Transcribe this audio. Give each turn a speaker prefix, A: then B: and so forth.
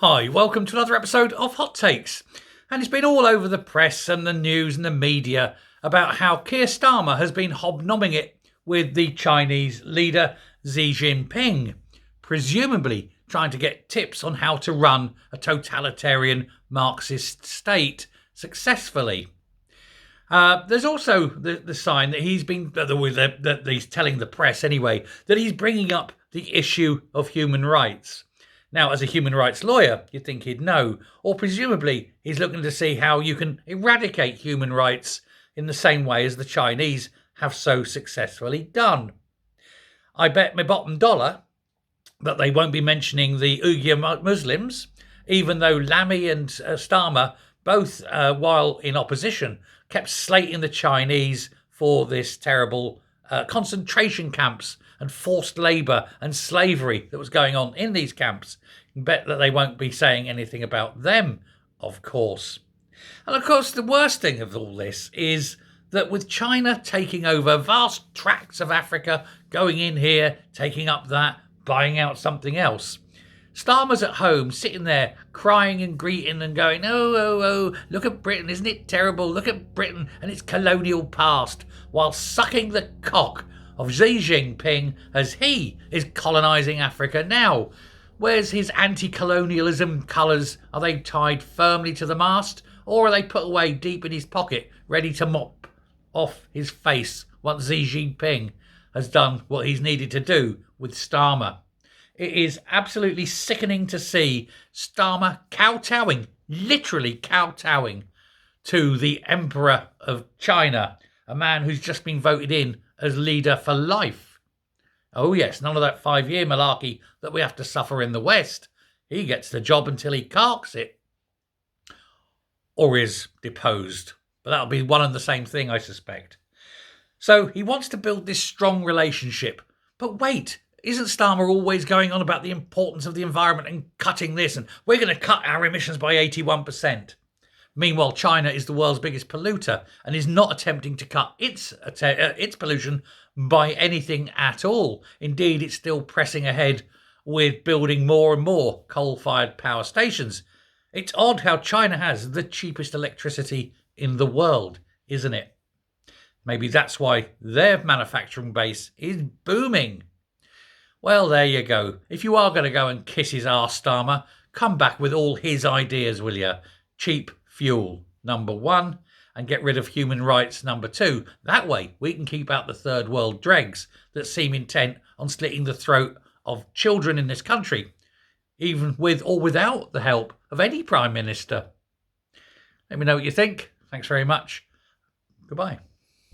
A: Hi, welcome to another episode of Hot Takes. And it's been all over the press and the news and the media about how Keir Starmer has been hobnobbing it with the Chinese leader Xi Jinping, presumably trying to get tips on how to run a totalitarian Marxist state successfully. There's also the sign that that he's telling the press anyway, that he's bringing up the issue of human rights. Now, as a human rights lawyer, you'd think he'd know, or presumably he's looking to see how you can eradicate human rights in the same way as the Chinese have so successfully done. I bet my bottom dollar that they won't be mentioning the Uyghur Muslims, even though Lammy and Starmer, both while in opposition, kept slating the Chinese for this terrible concentration camps and forced labour and slavery that was going on in these camps. You bet that they won't be saying anything about them, of course. And of course, the worst thing of all this is that with China taking over vast tracts of Africa, going in here, taking up that, buying out something else, Starmer's at home, sitting there, crying and greeting and going, oh, look at Britain, isn't it terrible? Look at Britain and its colonial past, while sucking the cock of Xi Jinping as he is colonising Africa now. Where's his anti-colonialism colours? Are they tied firmly to the mast, or are they put away deep in his pocket, ready to mop off his face once Xi Jinping has done what he's needed to do with Starmer? It is absolutely sickening to see Starmer kowtowing, literally kowtowing, to the Emperor of China, a man who's just been voted in as leader for life. Oh yes, none of that 5-year malarkey that we have to suffer in the West. He gets the job until he carks it. Or is deposed. But that'll be one and the same thing, I suspect. So he wants to build this strong relationship. But wait, isn't Starmer always going on about the importance of the environment and cutting this, and we're going to cut our emissions by 81%? Meanwhile, China is the world's biggest polluter and is not attempting to cut its pollution by anything at all. Indeed, it's still pressing ahead with building more and more coal-fired power stations. It's odd how China has the cheapest electricity in the world, isn't it? Maybe that's why their manufacturing base is booming. Well, there you go. If you are going to go and kiss his arse, Starmer, come back with all his ideas, will you? Cheap fuel, number 1, and get rid of human rights, number 2. That way, we can keep out the third world dregs that seem intent on slitting the throat of children in this country, even with or without the help of any Prime Minister. Let me know what you think. Thanks very much. Goodbye.